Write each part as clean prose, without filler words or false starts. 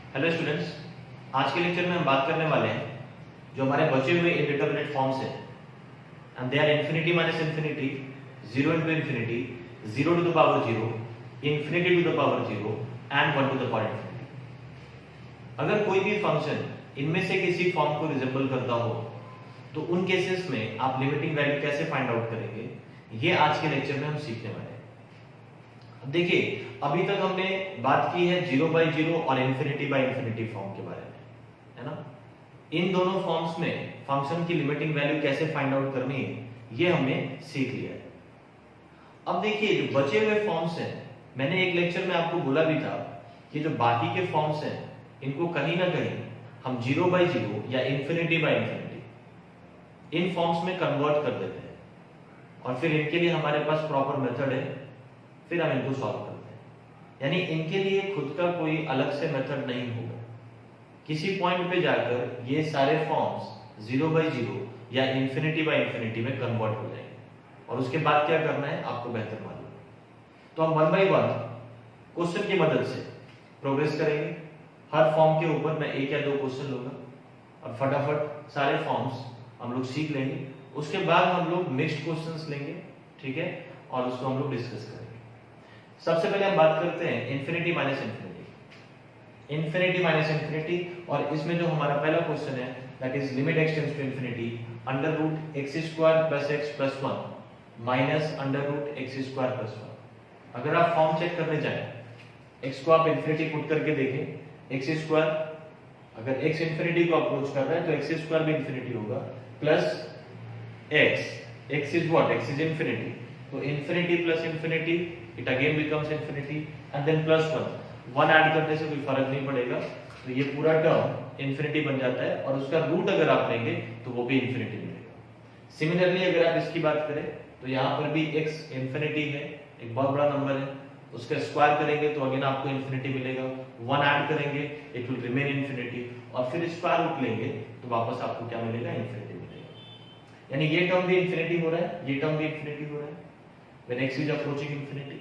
Hello students, आज के lecture में हम बात करने वाले हैं जो हमारे बचे हुए इंडिटरमिनेट फॉर्म्स हैं and they are infinity minus infinity, 0 into infinity, 0 to the power 0, infinity to the power 0 and 1 to the power infinity. अगर कोई भी फंक्शन इनमें से किसी फॉर्म को रिजेंबल करता हो तो उन केसेस में आप लिमिटिंग वैल्यू कैसे फाइंड आउट करेंगे, ये आज के लेक्चर में हम सीखने वाले हैं। देखिए, अभी तक हमने बात की है 0 बाई 0 और इन्फिनिटी बाई इन्फिनिटी फॉर्म के बारे में, है ना। इन दोनों फॉर्म्स में फंक्शन की लिमिटिंग वैल्यू कैसे फाइंड आउट करनी है ये हमने सीख लिया है। अब देखिए, जो बचे हुए फॉर्म्स हैं, मैंने एक लेक्चर में आपको बोला भी था कि जो बाकी के फॉर्म्स हैं इनको कहीं ना कहीं हम 0 बाई 0 या infinity by infinity in forms में कन्वर्ट कर देते हैं और फिर इनके लिए हमारे पास प्रॉपर मेथड है, फिर हम इनको सॉल्व करते हैं। यानी इनके लिए खुद का कोई अलग से मेथड नहीं होगा। किसी पॉइंट पे जाकर ये सारे फॉर्म्स 0 बाई 0 या इन्फिनिटी बाई इन्फिनिटी में कन्वर्ट हो जाएंगे और उसके बाद क्या करना है आपको बेहतर मालूम है। तो हम 1 बाई 1 क्वेश्चन की मदद से प्रोग्रेस करेंगे। हर फॉर्म के ऊपर मैं एक या दो क्वेश्चन लूंगा और फटाफट सारे फॉर्म्स हम लोग सीख लेंगे। उसके बाद हम लोग मिक्स्ड क्वेश्चंस लेंगे, ठीक है, और उसको हम लोग डिस्कस करेंगे। सबसे पहले हम बात करते हैं infinity minus infinity, infinity minus infinity. और इसमें जो हमारा पहला क्वेश्चन है that is limit x tends to infinity under root x square plus x plus 1 minus under root x square plus 1। अगर आप फॉर्म चेक करने जाएं, x को आप इन्फिनिटी पुट करके देखें, एक्स स्क्वायर, अगर x इन्फिनिटी को अप्रोच कर रहा है तो एक्स स्क्वायर भी इन्फिनिटी होगा, plus x is what, x is infinity, तो infinity plus infinity it again becomes infinity and then plus 1 add करने से कोई फर्क नहीं पड़ेगा, तो ये पूरा टर्म इन्फिनिटी बन जाता है और उसका रूट अगर आप लेंगे तो वो भी इन्फिनिटी मिलेगा। सिमिलरली अगर आप इसकी बात करें तो यहाँ पर भी x इन्फिनिटी है, एक बहुत बड़ा नंबर है, उसका स्क्वायर करेंगे तो अगेन आपको इन्फिनिटी मिलेगा, 1 ऐड करेंगे इट विल रिमेन इन्फिनिटी और फिर स्क्वायर रूट लेंगे तो वापस आपको क्या मिलेगा, इन्फिनिटी मिलेगा। यानी ये टर्म भी इन्फिनिटी हो रहा है, ये टर्म भी इन्फिनिटी हो रहा है when x is approaching infinity,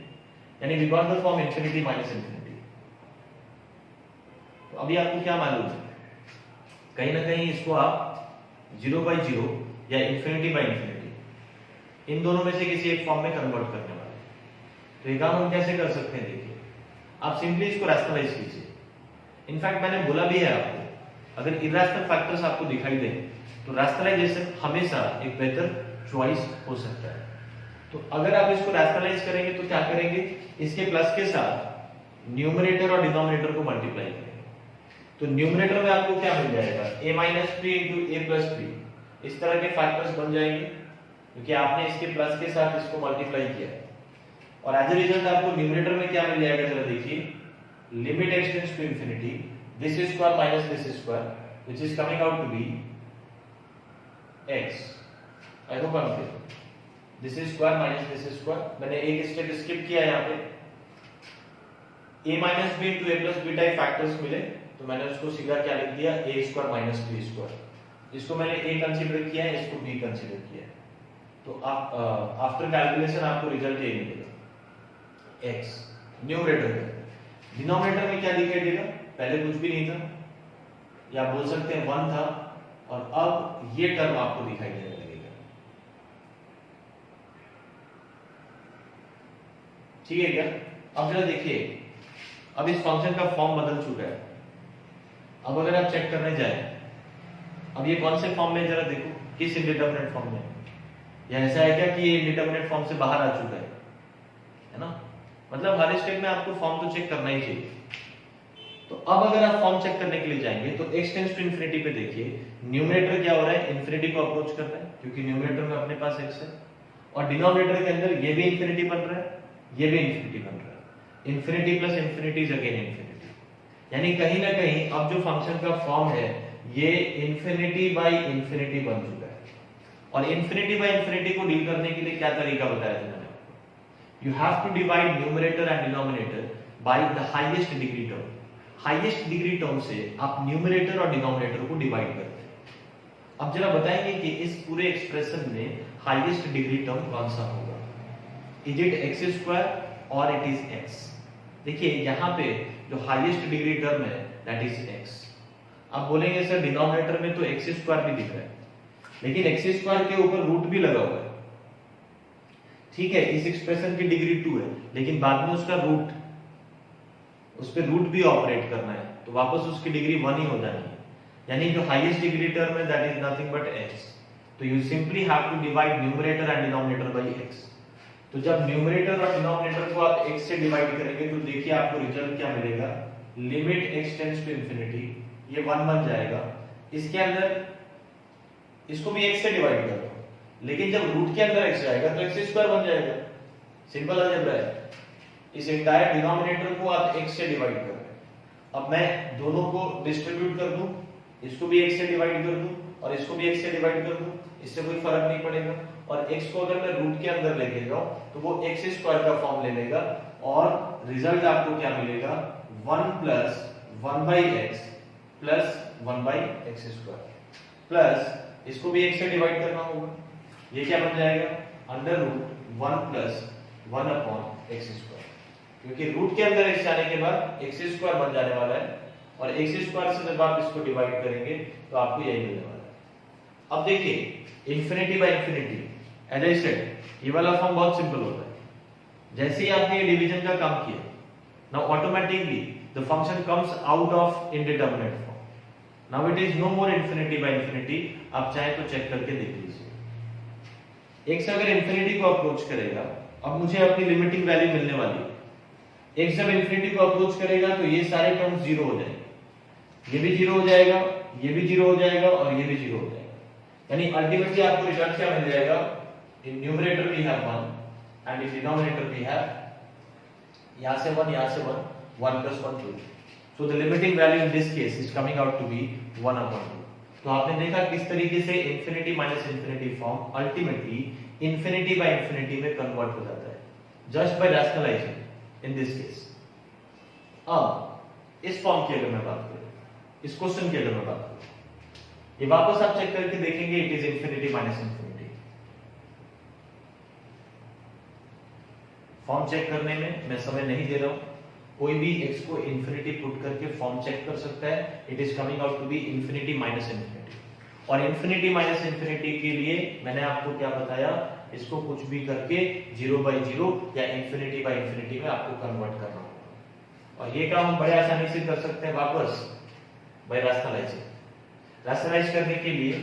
यानी we got the form infinity minus infinity। तो अभी आपको क्या मालूम है, कहीं ना कहीं इसको आप 0 बाई 0 या इन्फिनिटी बाई इन्फिनिटी इन दोनों में से किसी एक फॉर्म में कन्वर्ट करने वाले हैं। तो ये काम हम कैसे कर सकते हैं, देखिए आप सिंपली इसको रैशनलाइज कीजिए। इनफैक्ट मैंने बोला भी है आपको, अगर इरेशनल फैक्टर्स आपको दिखाई दें तो रैशनलाइजेशन हमेशा एक बेहतर चॉइस हो सकता है। तो अगर आप इसको रैशनलाइज करेंगे तो क्या करेंगे, इसके प्लस के साथ न्यूमरेटर और डिनोमिनेटर को मल्टीप्लाई करेंगे। तो न्यूमरेटर में आपको क्या मिल जाएगा, a minus 3 into A plus 3, इस तरह के फैक्टर्स बन जाएंगे क्योंकि आपने इसके प्लस के साथ इसको मल्टीप्लाई किया। और एज ए रिजल्ट आपको न्यूमरेटर में क्या मिल जाएगा, जरा देखिए, limit x tends to infinity this square minus this square which is coming out to be x। I hope I am clear. This is square minus this square, मैंने एक step skip किया यहाँ पे, a minus B into A plus B type factors मिले तो मैंने उसको सीधा क्या लिख दिया, a square minus B square. इसको मैंने a कंसीडर किया है, इसको b कंसीडर किया है, तो आप आफ्टर कैलकुलेशन आपको रिजल्ट यही मिलेगा x न्यूमरेटर में। डिनोमिनेटर में क्या दिखाई देगा, पहले कुछ भी नहीं था या आप बोल सकते हैं 1 था और अब ये टर्म आपको दिखाई देने लगेगा। ठीक है क्या, अब जरा देखिए, अब इस फंक्शन का फॉर्म बदल चुका है। अब अगर आप चेक करने जाए, अब ये कौन से फॉर्म में, जरा देखो किस इंडिटरमिनेट फॉर्म में, या ऐसा है क्या कि ये इंडिटरमिनेट फॉर्म से बाहर आ चुका है ना। मतलब हर स्टेप में आपको फॉर्म तो चेक करना ही चाहिए। तो अब अगर आप फॉर्म चेक करने के लिए जाएंगे तो x टेंड्स टू इन्फिनिटी पे देखिए, न्यूमरेटर क्या हो रहा है, इन्फिनिटी को अप्रोच कर रहा है क्योंकि न्यूमरेटर में अपने पास x है, और डिनोमिनेटर के अंदर ये भी इन्फिनिटी बन रहा है, ये भी इन्फिनिटी बन रहा है, infinity plus infinity is again infinity. यानी कहीं ना कहीं अब जो फंक्शन का फॉर्म है ये इन्फिनिटी बाई इन्फिनिटी बन चुका है। और इन्फिनिटी बाई इन्फिनिटी को डील करने के लिए क्या तरीका बताया था मैंने आपको, you have to divide numerator and denominator by the highest degree term. Highest degree term से आप न्यूमरेटर और डिनोमिनेटर को डिवाइड करते हैं। अब जरा बताएंगे कि इस पूरे एक्सप्रेशन में हाईएस्ट डिग्री टर्म कौन सा होगा, इज इट x² और इट इज x। देखिए यहाँ पे जो हाईएस्ट डिग्री टर्म है दैट इज x। आप बोलेंगे सर डिनोमिनेटर में तो x स्क्वायर भी दिख रहा है, लेकिन x स्क्वायर के ऊपर रूट भी लगा हुआ है। ठीक है, इस एक्सप्रेशन की डिग्री 2 है, लेकिन बाद में उसका रूट, उस पे रूट भी ऑपरेट करना है, तो वापस उसकी डिग्री 1 ही हो जानी है। यानी जो हाईएस्ट डिग्री टर्म है that is nothing but x। तो you simply have to divide numerator and denominator by x। तो जब न्यूमरेटर और डिनोमिनेटर को आप x से डिवाइड करेंगे तो देखिए आपको रिजल्ट क्या मिलेगा, limit x tends to infinity, ये 1 बन जाएगा। इसके अंदर इसको भी x से डिवाइड कर दो, लेकिन जब रूट के अंदर x जाएगा तो x स्क्वायर बन जाएगा। सिंपल अलजेब्रा है। इस एंटायर डिनोमिनेटर को आप x से डिवाइड कर रहे हैं। अब मैं दोनों को डिस्ट्रीब्यूट कर दूं, इसको भी x से डिवाइड कर दूं और इसको भी x से डिवाइड कर दूं, इससे कोई फर्क नहीं पड़ेगा। और x को अगर मैं रूट के अंदर लेके जाऊं तो वो x स्क्वायर का फॉर्म ले लेगा और रिजल्ट आपको क्या मिलेगा, 1 plus 1 by x plus 1 by x square, plus इसको भी x से डिवाइड करना होगा। ये क्या बन जाएगा, under root 1 plus 1 upon x square, क्योंकि रूट के अंदर x जाने के बाद एक्स स्क्वायर बन जाने वाला है और एक्स स्क्वायर से जब आप इसको डिवाइड करेंगे तो आपको यही मिलने वाला है। अब देखिए infinity by infinity, as I said ये वाला फॉर्म बहुत सिंपल होता है। जैसे ही आपने ये डिवीजन का काम किया, now automatically the function comes out of indeterminate form. Now it is no more infinity by infinity. आप चाहे तो चेक करके देख लीजिए। x अगर इंफिनिटी को अप्रोच करेगा, अब मुझे अपनी लिमिटिंग वैल्यू मिलने वाली है। x जब इंफिनिटी को अप्रोच करेगा तो ये सारे टर्म्स जीरो हो जाएंगे, ये भी जीरो हो जाएगा, ये भी जीरो हो जाएगा और ये भी जीरो हो जाएगा। यानी अल्टीमेटली आपको रिजल्ट क्या मिल जाएगा, in numerator we have 1 and in denominator we have यहां से 1 यहां से 1 plus 1 2। So the limiting value in this case is coming out to be 1 upon 2। तो आपने देखा किस तरीके से infinity minus infinity form ultimately infinity by infinity में कन्वर्ट हो जाता है just by rationalising in this case. अब इस फॉर्म की अगर मैं बात करूं, इस क्वेश्चन की अगर मैं बात करूं, ये वापस आप चेक करके देखेंगे it is infinity minus infinity. Form check करने में मैं समय नहीं दे रहा हूं, कोई भी x को इंफिनिटी पुट करके फॉर्म चेक कर सकता है। It is coming out to be infinity minus infinity. और इंफिनिटी माइनस इंफिनिटी के लिए मैंने आपको क्या बताया, इसको कुछ भी करके 0 बाई 0 या इंफिनिटी बाई इंफिनिटी में आपको कन्वर्ट करना होगा। और ये काम हम बड़े आसानी से कर सकते हैं वापस बाय रैशनलाइजिंग। रैशनलाइज करने के लिए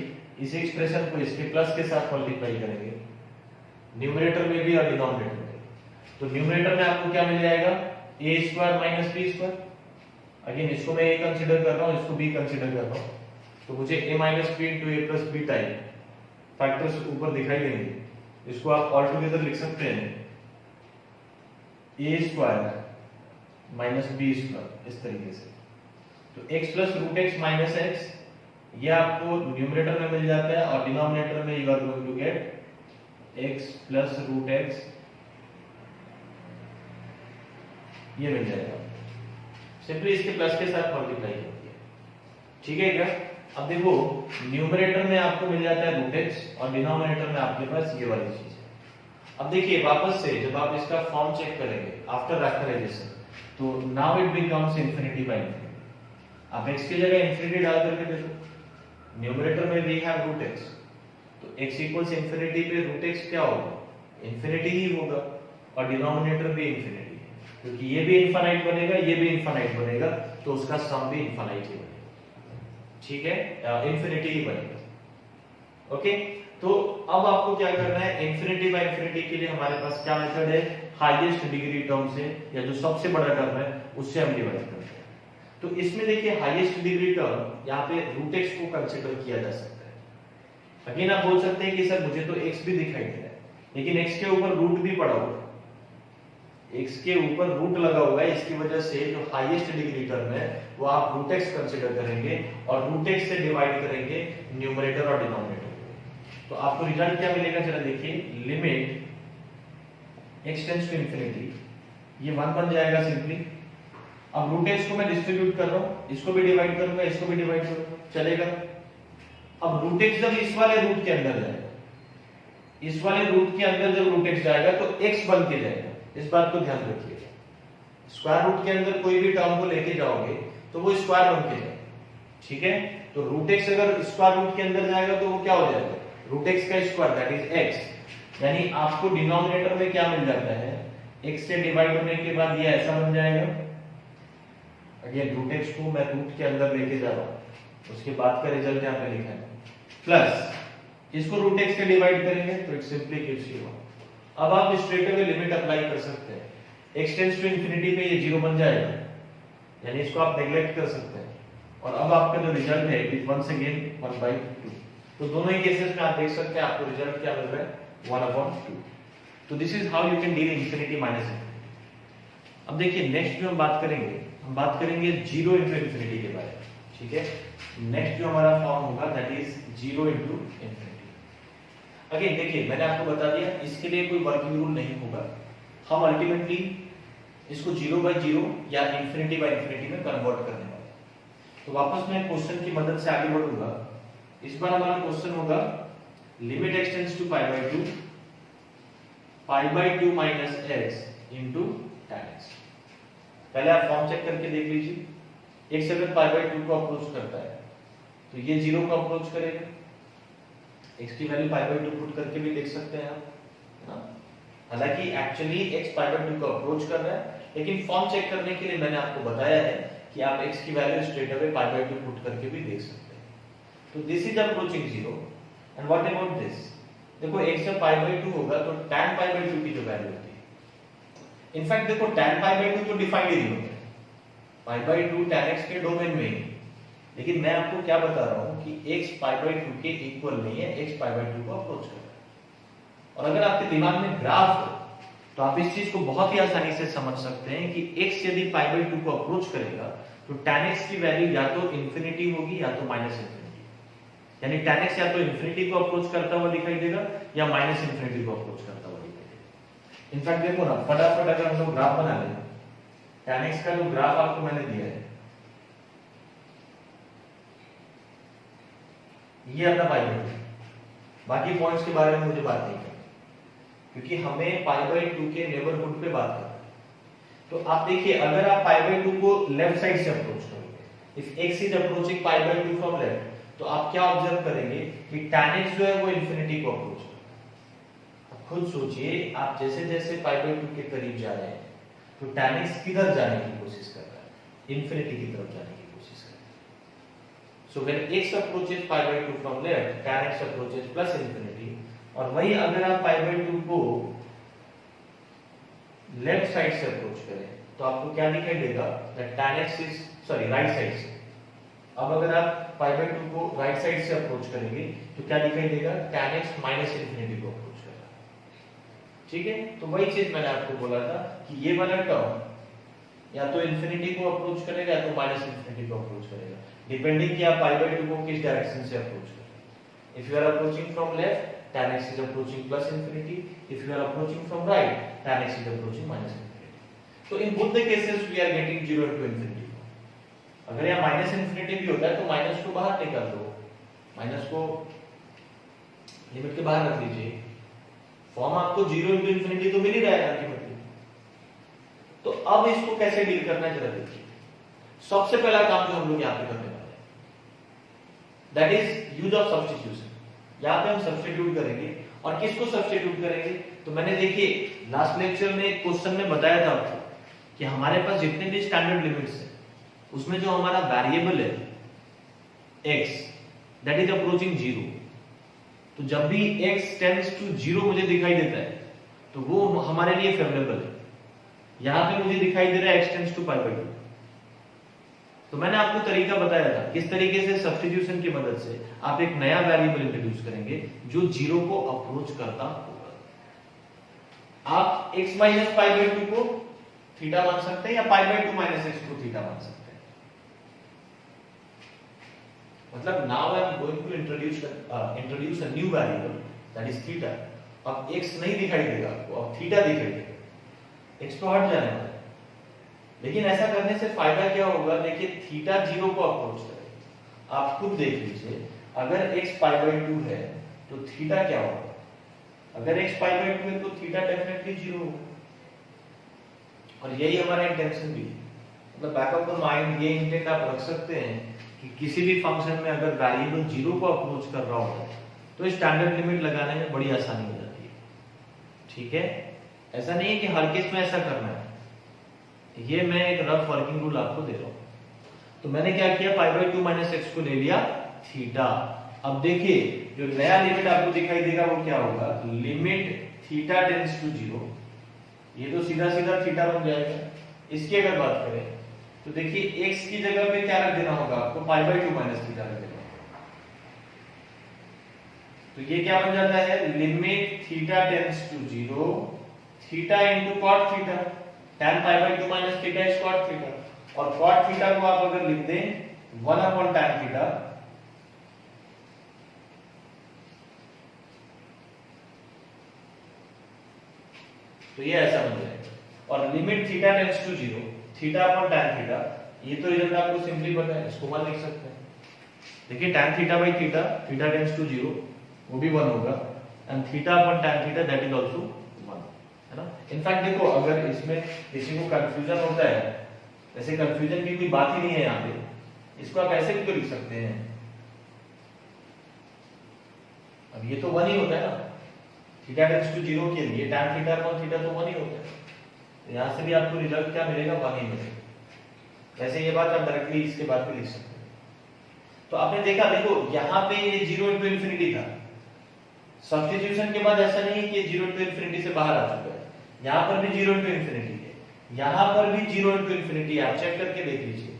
इस एक्सप्रेशन को इसके प्लस के साथ मल्टीप्लाई करेंगे, न्यूमरेटर में भी और डिनोमिनेटर में। तो न्यूमरेटर में आपको क्या मिल जाएगा, a square minus b square. Again इसको मैं a कंसीडर कर रहा हूं, इसको b कंसीडर कर रहा हूं, तो मुझे a minus b into a plus b type factors ऊपर दिखाई देंगे। इसको आप ऑल टुगेदर लिख सकते हैं a square minus b square, इस तरीके से। तो x plus root x minus x ये आपको न्यूमरेटर में मिल जाता है और डिनोमिनेटर में you are going to get x plus root x, ये मिल जाएगा। सिंपली इसके प्लस के साथ मल्टीप्लाई होती है, ठीक है क्या। अब देखो न्यूमरेटर में आपको मिल जाता है रूट x और डिनोमिनेटर में आपके पास ये वाली चीज है। अब देखिए वापस से जब आप इसका फॉर्म चेक करेंगे आफ्टर रैशनलाइजेशन, तो now it becomes infinity by infinity. आप x की जगह इंफिनिटी डाल करके देखो, न्यूमरेटर में वी हैव रूट x, तो x इक्वल्स इंफिनिटी पे रूट x क्या होगा, इंफिनिटी ही होगा। और डिनोमिनेटर भी इंफिनिटी, क्योंकि ये भी इनफाइनाइट बनेगा, ये भी इनफाइनाइट बनेगा, तो उसका सम भी इनफाइनाइट ही बनेगा, ठीक है, इंफिनिटी ही बनेगा। ओके, तो अब आपको क्या करना है, इंफिनिटी बाय इंफिनिटी के लिए हमारे पास क्या मेथड है, हाईएस्ट डिग्री टर्म से या जो सबसे बड़ा टर्म है उससे हम डिवाइड करते हैं। तो इसमें देखिए हाईएस्ट डिग्री टर्म यहाँ पे रूट x को कंसीडर किया जा सकता है। अगेन आप बोल सकते हैं कि सर मुझे तो x भी दिखाई दे रहा है, लेकिन x के ऊपर रूट भी पड़ा हुआ है, x के ऊपर रूट लगा हुआ है, इसकी वजह से जो हाईएस्ट डिग्री टर्म है वो आप रूट x कंसीडर करेंगे और रूट x से डिवाइड करेंगे न्यूमरेटर और डिनोमिनेटर को। तो आपको रिजल्ट क्या मिलेगा, जरा देखिए, limit x tends to infinity, ये 1 बन जाएगा सिंपली। अब रूट x को मैं डिस्ट्रीब्यूट कर रहा हूं, इसको भी डिवाइड करूंगा, इसको भी डिवाइड करूंगा, चलेगा। अब रूट x जब इस वाले रूट के अंदर जाएगा, इस वाले रूट के अंदर जब रूट x जाएगा तो x बन के जाएगा, इस बात को ध्यान रखिएगा। स्क्वायर रूट के अंदर कोई भी टर्म को लेके जाओगे तो वो स्क्वायर बन के जाएगा, ठीक है। तो रूट एक्स अगर स्क्वायर रूट के अंदर जाएगा तो वो क्या हो जाएगा, रूट एक्स का स्क्वायर दैट इज एक्स। यानी आपको डिनोमिनेटर में क्या मिल जाता है, एक्स से डिवाइड होने के बाद ये ऐसा बन जाएगा, अगेन रूट एक्स को मैं रूट के अंदर लेके जा रहा हूं, उसके बाद का रिजल्ट यहां पे लिखा है, प्लस इसको रूट एक्स से डिवाइड करेंगे तो इट सिंपली गिव्स यू 1। अब आप स्ट्रेट अवे लिमिट अप्लाई कर सकते हैं, x टेंड्स टू इंफिनिटी पे ये 0 बन जाएगा, यानी इसको आप नेग्लेक्ट कर सकते हैं, और अब आपका जो रिजल्ट है इट इज वंस अगेन 1/2। तो दोनों ही केसेस में आप देख सकते हैं आपको रिजल्ट क्या मिल रहा है 1/2। तो this is how you can deal infinity minus infinity. अब देखिए नेक्स्ट जो हम बात करेंगे 0 इंटू इंफिनिटी के बारे में, ठीक है। नेक्स्ट जो हमारा फॉर्म होगा that is 0 into infinity. Again देखिए मैंने आपको बता दिया इसके लिए कोई वर्किंग रूल नहीं होगा, हम अल्टीमेटली इसको 0/0 या इंफिनिटी बाय इंफिनिटी में कन्वर्ट करने वाले हैं। तो वापस मैं क्वेश्चन की मदद से आगे बढ़ूंगा। इस बार हमारा क्वेश्चन होगा limit x tends to π/2 π/2 minus x into tan x। पहले आप फॉर्म चेक करके देख लीजिए, x अगर π/2 को अप्रोच करता है तो ये 0 को अप्रोच करेगा, x की वैल्यू π/2 पुट करके भी देख सकते हैं आप, है ना। हालांकि एक्चुअली x π/2 को अप्रोच कर रहा है, लेकिन फॉर्म चेक करने के लिए मैंने आपको बताया है कि आप x की वैल्यू स्ट्रेट अवे π/2 पुट करके भी देख सकते हैं। तो this is approaching 0 and what about this, देखो x जब π/2 होगा तो tan π/2 की जो वैल्यू होती है, इनफैक्ट देखो tan π/2 तो डिफाइंड ही नहीं होता है, π/2 tan x के डोमेन में ही, लेकिन मैं आपको क्या बता रहा हूं कि x π/2 के इक्वल नहीं है, x π/2 को अप्रोच कर रहा है। और अगर आपके दिमाग में ग्राफ हो तो आप इस चीज को बहुत ही आसानी से समझ सकते हैं कि x यदि π/2 को अप्रोच करेगा तो tan x की वैल्यू या तो इंफिनिटी होगी या तो माइनस इंफिनिटी, यानी tan x या तो इंफिनिटी को अप्रोच करता हुआ दिखाई देगा या माइनस इंफिनिटी को अप्रोच करता हुआ दिखाई देगा। इनफैक्ट देखो ना फटाफट अगर हम लोग ग्राफ बना लें, tan x का जो ग्राफ आपको मैंने दिया है ये अपना π/2, बाकी पॉइंट्स के बारे में मुझे बात नहीं करनी क्योंकि हमें π/2 के नेबरहुड पे बात करना है। तो आप देखिए अगर आप π/2 को लेफ्ट साइड से अप्रोच करोगे, if x is approaching π/2 from left, तो आप क्या ऑब्जर्व करेंगे कि tan x जो है वो इंफिनिटी को अप्रोच करता है। अब खुद सोचिए आप जैसे जैसे π/2 के करीब जा रहे हैं तो tan x किधर जाने की कोशिश कर रहा है, इंफिनिटी की तरफ जाने की कोशिश कर रहा है। So when x approaches π/2 from left, tan x approaches plus infinity, और वही अगर आप π/2 को लेफ्ट साइड से अप्रोच करें तो आपको क्या दिखाई देगा that tan x is sorry right side से। अब अगर आप π/2 को राइट साइड से अप्रोच करेंगे तो क्या दिखाई देगा, tan x माइनस इंफिनिटी को अप्रोच कर रहा है, ठीक है। तो वही चीज मैंने आपको बोला था कि ये वाला टर्म या तो इंफिनिटी को अप्रोच करेगा या तो माइनस इंफिनिटी को अप्रोच करेगा, डिपेंडिंग कि आप π/2 को किस डायरेक्शन से अप्रोच कर रहे हैं। If you are approaching from left, tan x is approaching plus infinity. If you are approaching from right, tan x is approaching minus infinity. So in both the cases we are getting 0 into infinity. अगर यहाँ minus infinity भी होता है तो minus को बाहर निकाल दो, माइनस को लिमिट के बाहर रख लीजिए, फॉर्म आपको 0 into infinity तो मिल ही रहा है अल्टीमेटली। तो अब इसको कैसे डील करना है जरा देखिए। सबसे पहला काम जो हम लोग यहाँ पे करने वाले हैं that is use of substitution. यहाँ पे हम सब्स्टिट्यूट करेंगे, और किसको सब्स्टिट्यूट करेंगे, तो मैंने देखिए लास्ट लेक्चर में एक क्वेश्चन में बताया था आपको कि हमारे पास जितने भी स्टैंडर्ड लिमिट्स है उसमें जो हमारा वेरिएबल है x दैट इज अप्रोचिंग 0, तो जब भी x टेंड्स टू 0 मुझे दिखाई देता है तो वो हमारे लिए फेवरेबल है। यहां पे मुझे दिखाई दे रहा है x टेंड्स टू π/2, तो मैंने आपको तरीका बताया था किस तरीके से सब्स्टिट्यूशन की मदद से आप एक नया वेरिएबल इंट्रोड्यूस करेंगे जो 0 को अप्रोच करता होगा। आप x माइनस π/2 को थीटा मान सकते हैं या π/2 माइनस x को थीटा मान सकते हैं। मतलब now I am going to introduce a new variable that is theta. अब x नहीं दिखाई देगा आपको, अब थीटा दिखाई देगा, x तो हट जाने वाला है। लेकिन ऐसा करने से फायदा क्या होगा, देखिए थीटा 0 को अप्रोच करेगा। आप खुद देख लीजिए अगर x π/2 है तो थीटा क्या होगा, अगर x π/2 है तो थीटा डेफिनेटली 0 होगा। और यही हमारा इंटेंशन भी है मतलब बैक ऑफ द माइंड ये इंटेंट आप रख सकते हैं कि किसी भी फंक्शन में अगर वेरिएबल जीरो को अप्रोच कर रहा होगा तो स्टैंडर्ड लिमिट लगाने में बड़ी आसानी हो जाती है। ठीक है, ऐसा नहीं है कि हर केस में ऐसा करना है, ये मैं एक रफ वर्किंग रूल आपको दे रहा हूं। तो मैंने क्या किया, पाई बाई 2 माइनस एक्स को ले लिया थीटा। अब देखिए जो नया लिमिट आपको दिखाई देगा वो क्या होगा, limit theta tends to zero. ये तो सीधा सीधा थीटा बन जाएगा। इसकी अगर बात करें तो देखिए x की जगह पे क्या रख देना होगा आपको, पाई बाई 2 माइनस थीटा रख देना होगा। तो ये क्या बन जाता है, limit theta tends to zero theta into cot theta, tan pi by 2 minus theta is cot theta. और कॉट थीटा को आप अगर लिख दें 1 अपॉन tan थीटा, तो ये ऐसा बन जाएगा। और limit theta tends to zero theta upon tan theta, ये तो रिजल्ट आपको सिंपली पता है, इसको 1 लिख सकते हैं। देखिए tan theta by theta, theta tends to zero, वो भी 1 होगा, and theta upon tan theta that is also 1, है ना। इनफैक्ट देखो अगर इसमें किसी को कंफ्यूजन होता है, वैसे कंफ्यूजन की कोई बात ही नहीं है यहाँ पे, इसको आप ऐसे भी तो लिख सकते हैं। अब ये तो 1 ही होता है ना, थीटा टेंड्स टू जीरो के लिए tan थीटा अपॉन थीटा तो 1 ही होता है। यहां से भी आपको रिजल्ट क्या मिलेगा, 1 ही मिलेगा। वैसे ये बात आप डायरेक्टली इसके बाद भी लिख सकते हैं। तो आपने देखा, देखो यहाँ पे ये 0 इंटू इन्फिनिटी था, सब्स्टिट्यूशन के बाद ऐसा नहीं है कि ये 0 इंटू इन्फिनिटी से बाहर आ चुका है, यहाँ पर भी 0 इंटू इन्फिनिटी है, यहाँ पर भी 0 इंटू इन्फिनिटी। आप चेक करके देख लीजिए,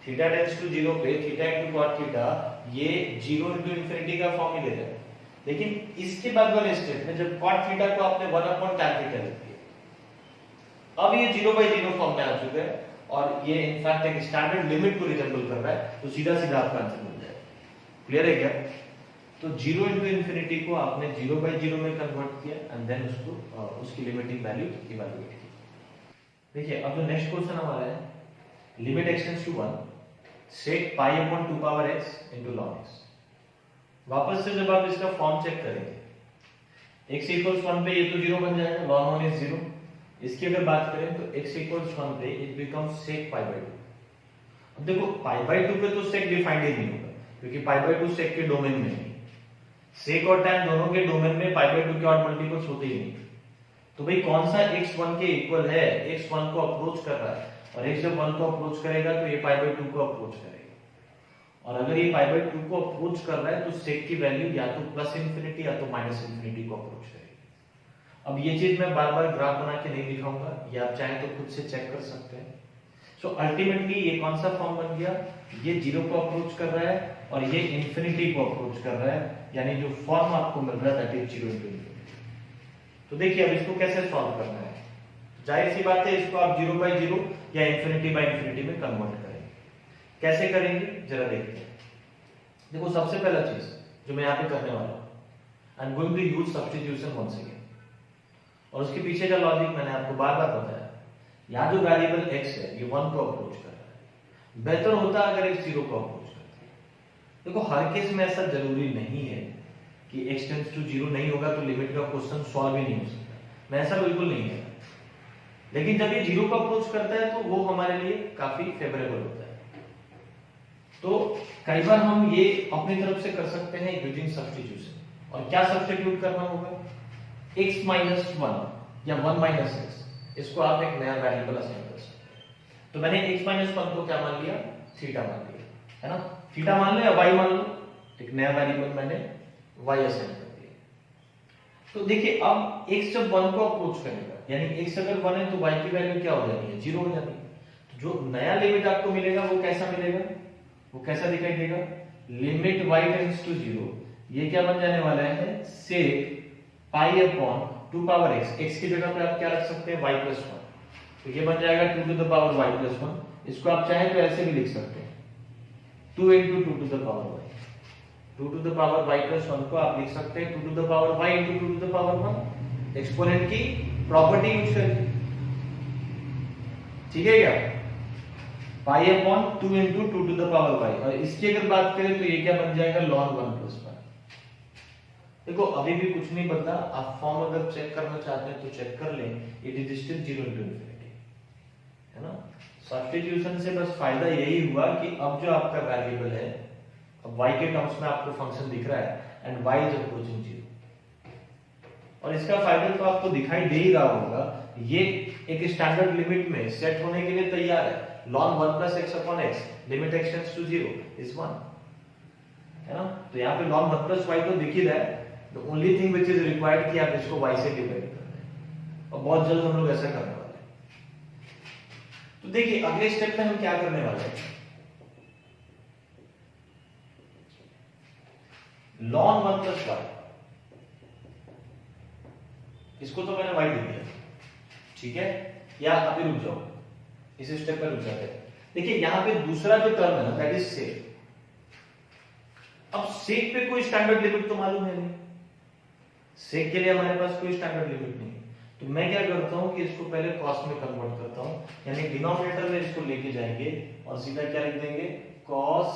थीटा टेंड्स टू जीरो पे थीटा इंटू कॉट थीटा ये 0 इंटू इन्फिनिटी का फॉर्म ही ले रहा है। लेकिन इसके बाद वाले स्टेप में जब कॉट थीटा को आपने 1 अपॉन tan थीटा लिख दिया, अब ये 0 बाई 0 फॉर्म में आ चुका है और ये इनफैक्ट एक स्टैंडर्ड लिमिट को रिजेंबल कर रहा है, तो सीधा सीधा आपका आंसर मिल जाएगा। क्लियर है क्या? तो 0 इंटू इन्फिनिटी को आपने 0 बाई 0 में कन्वर्ट किया एंड देन उसको उसकी लिमिटिंग वैल्यू इवैल्यूएट की। देखिए अब जो नेक्स्ट क्वेश्चन हमारा है, limit x tends to 1 sec pi upon 2 power x into ln x। वापस से जब आप इसका फॉर्म चेक करेंगे, x इक्वल्स 1 पे ये तो 0 बन जाएगा, ln 1 इज 0। इसकी अगर बात करें तो x इक्वल्स 1 पे it becomes sec pi by 2। अब देखो पाई बाई 2 पे तो sec डिफाइंड ही नहीं होगा, क्योंकि पाई बाई 2 sec के डोमेन में है। sec और tan दोनों के डोमेन में पाई बाई 2 के ऑड मल्टीपल्स होते ही नहीं। तो भाई कौन सा x 1 के इक्वल है, x 1 को अप्रोच कर रहा है, और x जब 1 को अप्रोच करेगा तो ये पाई बाई 2 को अप्रोच करेगा। और अगर ये पाई बाई 2 को अप्रोच कर रहा है तो sec की वैल्यू या तो प्लस इंफिनिटी या तो माइनस इंफिनिटी को अप्रोच करेगी। अब ये चीज मैं बार बार ग्राफ बना के नहीं दिखाऊंगा, ये आप चाहें तो खुद से चेक कर सकते हैं। सो अल्टीमेटली ये कौन सा फॉर्म बन गया, ये 0 को अप्रोच कर रहा है और ये इंफिनिटी को अप्रोच कर रहा है, यानी जो फॉर्म आपको मिल रहा है दैट इज 0 इंटू इन्फिनिटी। तो देखिए अब इसको कैसे सॉल्व करना है। जाहिर सी बात है इसको आप 0 बाई 0 या इंफिनिटी बाई इंफिनिटी में कन्वर्ट करेंगे। कैसे करेंगे जरा देखते हैं। देखो सबसे पहला चीज जो मैं यहाँ पे करने वाला हूँ, I am going to use substitution once again. और उसके पीछे का लॉजिक मैंने आपको बार बार बताया। यहाँ जो वेरिएबल x है ये 1 को अप्रोच कर रहा है, बेहतर होता अगर x 0 को अप्रोच करता। देखो हर केस में ऐसा जरूरी नहीं है कि x टेंड्स टू 0 नहीं होगा तो लिमिट का क्वेश्चन सॉल्व ही नहीं हो सकता, मैं ऐसा बिल्कुल नहीं है। लेकिन जब ये 0 को अप्रोच करता है तो वो हमारे लिए काफी फेवरेबल होता है। तो कई बार हम ये अपनी तरफ से कर सकते हैं यूजिंग सब्स्टिट्यूशन। और क्या सब्स्टिट्यूट करना होगा, x माइनस 1 या 1 माइनस x, इसको आप एक नया वेरिएबल असाइन कर सकते हैं। तो मैंने x माइनस 1 को क्या मान लिया, थीटा मान लिया, है ना। थीटा मान लो या y मान लो, एक नया वेरिएबल मैंने y असाइन कर दिया। तो देखिए अब x जब 1 को अप्रोच करेगा, यानी x अगर 1 है तो y की वैल्यू क्या हो जाती है, 0 हो जाती है। तो जो नया लिमिट आपको मिलेगा वो कैसा मिलेगा, वो कैसा दिखाई देगा, लिमिट y टेंड्स टू 0, ये क्या बन जाने वाला है, sec पाई अपॉन 2 पावर x, x की जगह पे आप क्या रख सकते हैं, y प्लस 1, तो ये बन जाएगा 2 to the power y plus 1। इसको आप चाहें तो ऐसे भी लिख सकते हैं 2 into 2 to the power y, 2 to the power y plus 1 को आप लिख सकते हैं 2 to the power y into 2 to the power 1, exponent की प्रॉपर्टी यूज करके। ठीक है क्या, pi upon 2 into 2 to the power y, और इसकी अगर बात करें तो ये क्या बन जाएगा, ln 1 प्लस 1। देखो अभी भी कुछ नहीं बदला, आप फॉर्म अगर चेक करना चाहते हैं तो चेक कर लें, it is still 0 into infinity, है ना। सब्स्टिट्यूशन से बस फायदा यही हुआ कि अब जो आपका वेरिएबल है, अब y के टर्म्स में आपको फंक्शन दिख रहा है एंड y इज अप्रोचिंग 0। और इसका फायदा तो आपको दिखाई दे ही रहा होगा, ये एक स्टैंडर्ड लिमिट में सेट होने के लिए तैयार है। ln 1 + x upon x limit x tends to 0 is 1, है ना। तो यहाँ पे ln 1 + y तो दिख ही रहा है। The only thing which is required कि आप इसको y से डिवाइड कर दें, और बहुत जल्द हम लोग ऐसा करने वाले हैं। तो देखिए अगले स्टेप में हम क्या करने वाले हैं, ln 1 + y, इसको तो मैंने y दे दिया, ठीक है। या अभी रुक जाओ, इस स्टेप पर रुक जाते हैं। देखिए यहां पे दूसरा जो टर्म है ना, दैट इज सेक। अब सेक पे कोई स्टैंडर्ड लिमिट तो मालूम है नहीं, सेक के लिए हमारे पास कोई स्टैंडर्ड लिमिट नहीं। तो मैं क्या करता हूं कि इसको पहले कॉस में कन्वर्ट करता हूं, यानी डिनोमिनेटर में इसको लेके जाएंगे और सीधा क्या लिख देंगे, cos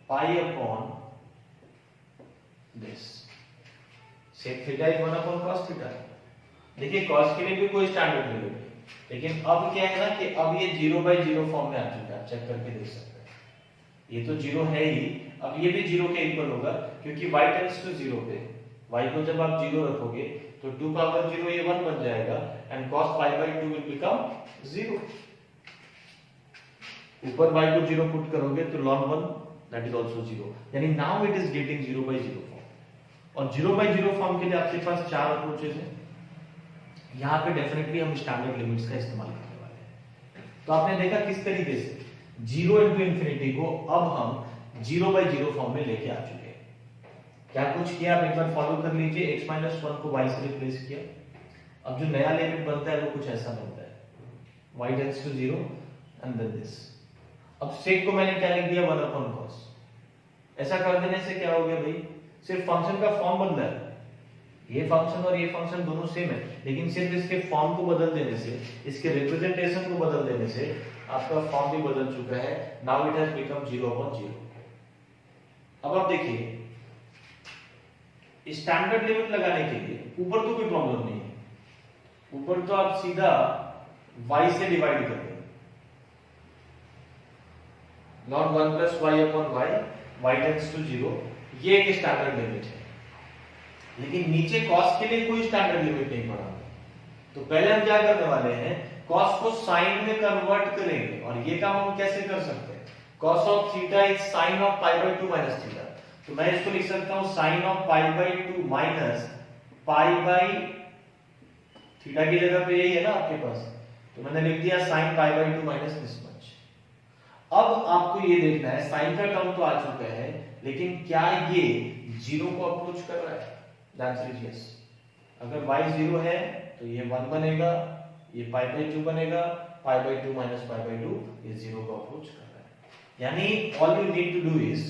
pi upon this sec theta is 1 upon cos theta. देखिए cos के लिए भी कोई स्टैंडर्ड लिमिट नहीं, लेकिन अब क्या है ना कि अब ये 0/0 फॉर्म में आ चुका है, चेक करके देख सकते हैं। ये तो 0 है ही, अब ये भी 0 के इक्वल होगा, क्योंकि y टेंड्स टू 0 पे y को जब आप 0 रखोगे तो 2 पावर 0 ये 1 बन जाएगा एंड cos π/2 विल बिकम 0। ऊपर y को 0 पुट करोगे तो ln 1 दैट इज आल्सो 0, यानी now it is getting 0/0 form. और 0/0 फॉर्म के लिए आपके पास चार अप्रोचेस हैं। यहां पे डेफिनेटली हम स्टैंडर्ड लिमिट्स का इस्तेमाल करने वाले हैं। तो आपने देखा किस तरीके से 0 × इंफिनिटी को अब हम 0/0 फॉर्म में लेके आ चुके हैं। क्या कुछ किया आप एक बार फॉलो कर लीजिए, x - 1 को y से रिप्लेस किया। अब जो नया लिमिट बनता है वो कुछ ऐसा बनता है, y tends to 0 and then this. अब सेक को मैंने क्या लिख दिया, 1 अपॉन cos। ऐसा कर देने से क्या हो गया भाई, सिर्फ फंक्शन का फॉर्म बदला है। ये फंक्शन और ये फंक्शन दोनों सेम है, लेकिन सिर्फ इसके फॉर्म को बदल देने से, इसके रिप्रेजेंटेशन को बदल देने से आपका फॉर्म भी बदल चुका है। Now it has become 0/0। अब आप देखिए स्टैंडर्ड लिमिट लगाने के लिए ऊपर तो कोई प्रॉब्लम नहीं है, ऊपर तो आप सीधा y से डिवाइड कर देंगे, ln 1 + y upon y tends to 0, ये एक स्टैंडर्ड लिमिट है। लेकिन नीचे cos के लिए कोई स्टैंडर्ड लिमिट नहीं पड़ा। तो पहले हम क्या करने वाले हैं, cos को sin में कन्वर्ट करेंगे, और ये काम हम कैसे कर सकते हैं, cos of theta is sin of π/2 minus theta. तो मैं इसको लिख सकता हूं sin ऑफ π/2 माइनस थीटा की जगह पे यही है ना आपके पास, तो मैंने लिख दिया sin π/2 माइनस दिस मच। अब आपको ये देखना है sin का टर्म तो आ चुका है, लेकिन क्या ये 0 को अप्रोच कर रहा है, द आंसर इज यस। अगर y 0 है तो ये 1 बनेगा, ये π/2 बनेगा, π/2 माइनस π/2 ये 0 को अप्रोच कर रहा है। यानी all you need to do is,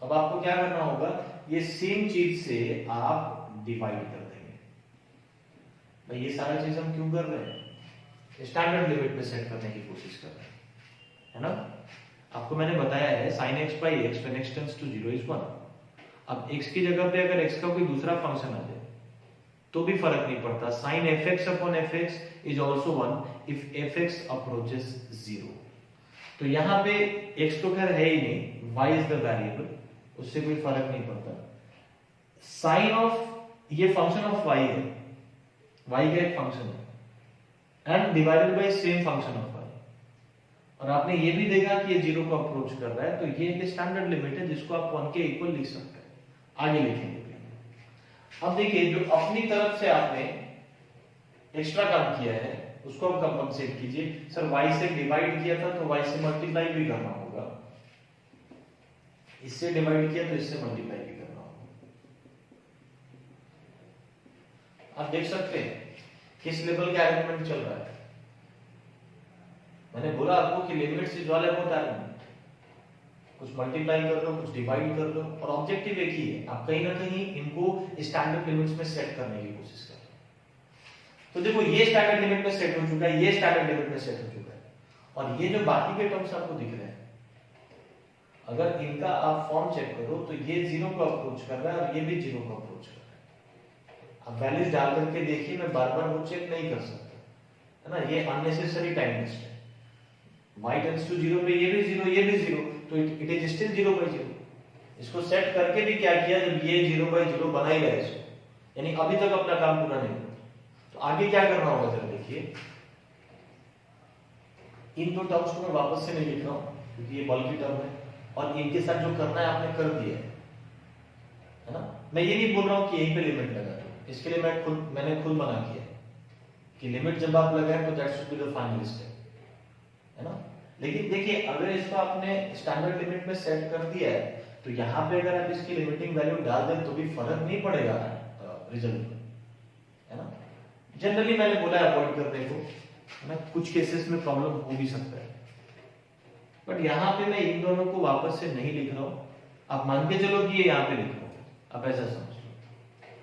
अब आपको क्या करना होगा, ये सेम चीज से आप डिवाइड कर देंगे। भाई ये सारा चीज हम क्यों कर रहे हैं, स्टैंडर्ड लिमिट पे सेट करने की कोशिश कर रहे हैं, है ना। आपको मैंने बताया है sin x/x when x tends to 0 is 1। अब x की जगह पे अगर x का कोई दूसरा फंक्शन आ जाए तो भी फर्क नहीं पड़ता, sin fx upon fx is also 1 if fx approaches 0। तो यहाँ पे x तो खैर है ही नहीं, y इज द वेरिएबल, उससे कोई फर्क नहीं पड़ता। sin ऑफ ये फंक्शन ऑफ y है, y का एक फंक्शन है and divided by same function of y। और आपने ये भी देखा कि ये 0 को अप्रोच कर रहा है, तो ये एक स्टैंडर्ड लिमिट है जिसको आप 1 के इक्वल लिख सकते हैं। आगे लिखेंगे। अब देखिए जो अपनी तरफ से आपने एक्स्ट्रा काम किया है उसको आप कंपनसेट कीजिए। सर y से डिवाइड किया था तो y से मल्टीप्लाई भी करना होगा, इससे डिवाइड किया तो इससे मल्टीप्लाई भी करना होगा। आप देख सकते हैं किस लेवल का अरेंजमेंट चल रहा है। मैंने बोला आपको कि limits is all about arrangement, कुछ मल्टीप्लाई कर लो, कुछ डिवाइड कर लो, और ऑब्जेक्टिव एक ही है, आप कहीं ना कहीं इनको स्टैंडर्ड लिमिट्स में सेट करने की कोशिश कर रहे हैं। तो देखो ये स्टैंडर्ड लिमिट में सेट हो चुका है, ये स्टैंडर्ड लिमिट में सेट हो चुका है, और ये जो बाकी के टर्म्स आपको दिख रहे हैं, अगर इनका आप फॉर्म चेक करो तो ये 0 को अप्रोच कर रहा है और ये भी 0 को अप्रोच कर रहा है। अब वैल्यूज डाल करके देखिए, मैं बार बार वो चेक नहीं कर सकता, है ना, ये अननेसेसरी टाइम वेस्ट है। y टेंड्स टू 0 पे ये भी 0 ये भी 0, तो इट इज स्टिल 0/0। इसको सेट करके भी क्या किया, जब ये 0/0 बना ही रहा इसको, यानी अभी तक अपना काम पूरा नहीं हुआ। तो आगे क्या करना होगा जरा देखिए, इन दो टर्म्स को मैं वापस से नहीं लिख रहा हूं क्योंकि ये बल्कि टर्म है, और इनके साथ जो करना है आपने कर दिया है ना। मैं ये नहीं बोल रहा हूं कि यहीं पे लिमिट लगा दो, इसके लिए मैंने खुद मना किया कि लिमिट जब आप लगाए तो that should be the final step, है ना। लेकिन देखिए अगर इसको आपने स्टैंडर्ड लिमिट में सेट कर दिया है तो यहाँ पे अगर आप इसकी लिमिटिंग वैल्यू डाल दें तो भी फर्क नहीं पड़ेगा रिजल्ट में, है ना। जनरली मैंने बोला अवॉइड करने को, है ना, कुछ केसेस में प्रॉब्लम हो भी सकता है, बट यहाँ पे मैं इन दोनों को वापस से नहीं लिख रहा हूँ। आप मान के चलो कि ये यहाँ पे लिख रहा हूँ, आप ऐसा समझ लो,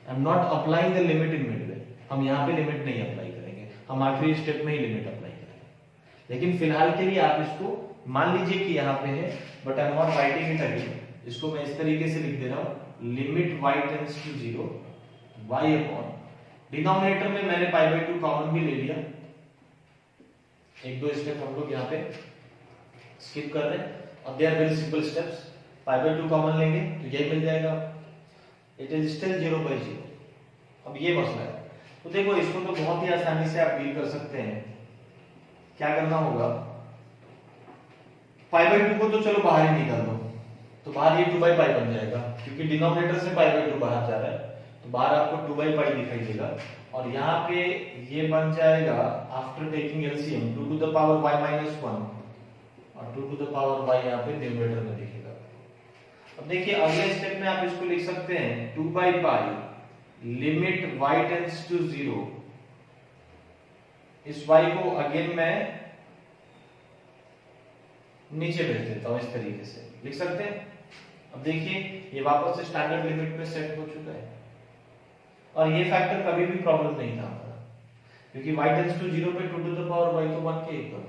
I am not applying the limit in midway. हम यहाँ पे लिमिट नहीं अप्लाई करेंगे, हम आखिरी स्टेप में ही लिमिट अप्लाई करेंगे। लेकिन फिलहाल के लिए आप इसको मान लीजिए कि यहाँ पे है, but I am not writing it again. इसको मैं इस तरीके से लिख दे रहा हूँ, limit y tends to 0 y upon, denominator में मैंने π/2 कॉमन भी ले लिया। एक दो स्टेप हम लोग यहाँ पे स्किप कर रहे हैं, और they are very simple steps. π/2 common लेंगे तो ये मिल जाएगा, इट इज स्टिल 0/0। अब ये मसला है, तो देखो इसको तो बहुत ही आसानी से आप डील कर सकते हैं। क्या करना होगा, π/2 को तो चलो बाहर ही निकाल दो, तो बाहर ये 2/π बन जाएगा, क्योंकि डिनोमिनेटर से π/2 बाहर जा रहा है, तो बाहर आपको 2/π दिखाई देगा। और यहाँ पे ये बन जाएगा after taking LCM 2 to the power y minus 1, और 2 टू द पावर y यहाँ पे न्यूमरेटर में दिखेगा। अब देखिए अगले स्टेप में आप इसको लिख सकते हैं 2/π लिमिट y टेंड्स टू 0। इस y को अगेन मैं नीचे भेज देता हूं, इस तरीके से लिख सकते हैं। अब देखिए ये वापस से स्टैंडर्ड लिमिट पे सेट हो चुका है, और ये फैक्टर कभी भी प्रॉब्लम नहीं था हमारा, क्योंकि y टेंड्स टू 0 पे 2 टू द पावर y तो 1 के इक्वल है।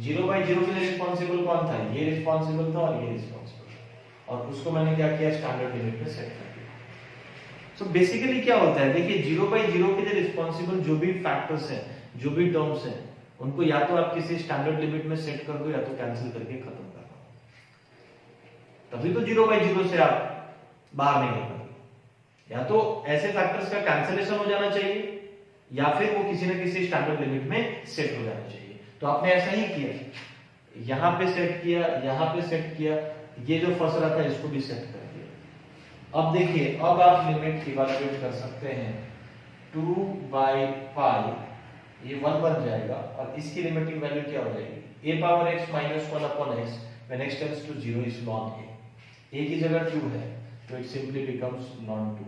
0/0 के लिए रिस्पांसिबल कौन था, ये रिस्पांसिबल था और ये रिस्पांसिबल, और उसको मैंने क्या किया, स्टैंडर्ड लिमिट पे सेट कर दिया। सो बेसिकली क्या होता है, देखिए 0/0 के लिए रिस्पांसिबल जो भी फैक्टर्स हैं, जो भी टर्म्स हैं, उनको या तो आप किसी स्टैंडर्ड लिमिट में सेट कर दो या तो कैंसिल करके खत्म कर दो, तभी तो 0/0 से आप बाहर नहीं निकलोगे। या तो ऐसे फैक्टर्स का कैंसिलेशन हो जाना चाहिए, या फिर वो किसी न किसी स्टैंडर्ड लिमिट में सेट हो जाना चाहिए। तो आपने ऐसा ही किया, यहां पे सेट किया, यहां पे सेट किया, ये जो फंस रहा था इसको भी सेट कर दिया। अब देखिए अब आप लिमिट इवैल्यूएट कर सकते हैं, 2/π ये 1 बन जाएगा, और इसकी लिमिटिंग वैल्यू क्या हो जाएगी, a power x minus 1 upon x when x tends to 0 is ln a। a की जगह 2 है तो इट सिंपली बिकम्स ln 2।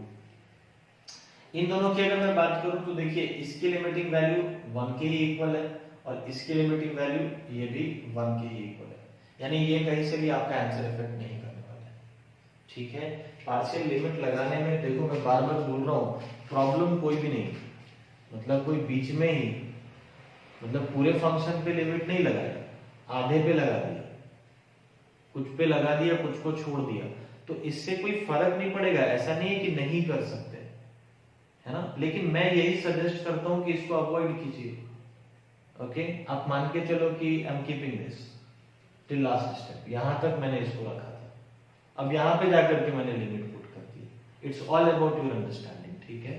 इन दोनों की अगर मैं बात करूं तो देखिए इसकी लिमिटिंग वैल्यू 1 के ही इक्वल है, और इसकी लिमिटिंग वैल्यू ये भी 1 के ही इक्वल है, यानी ये कहीं से भी आपका आंसर इफेक्ट नहीं करने वाला है। ठीक है, पार्शियल लिमिट लगाने में देखो मैं बार बार बोल रहा हूं, प्रॉब्लम कोई भी नहीं, मतलब कोई बीच में ही, मतलब पूरे फंक्शन पे लिमिट नहीं लगाया, आधे पे लगा दिया, कुछ पे लगा दिया, कुछ को छोड़ दिया, तो इससे कोई फर्क नहीं पड़ेगा। ऐसा नहीं है कि नहीं कर सकते, है ना, लेकिन मैं यही सजेस्ट करता हूं कि इसको अवॉइड कीजिए। ओके, आप मान के चलो कि I am keeping this till last step, यहां तक मैंने इसको रखा था, अब यहां पे जाकर के मैंने लिमिट पुट कर दी। It's all about your understanding, ठीक है,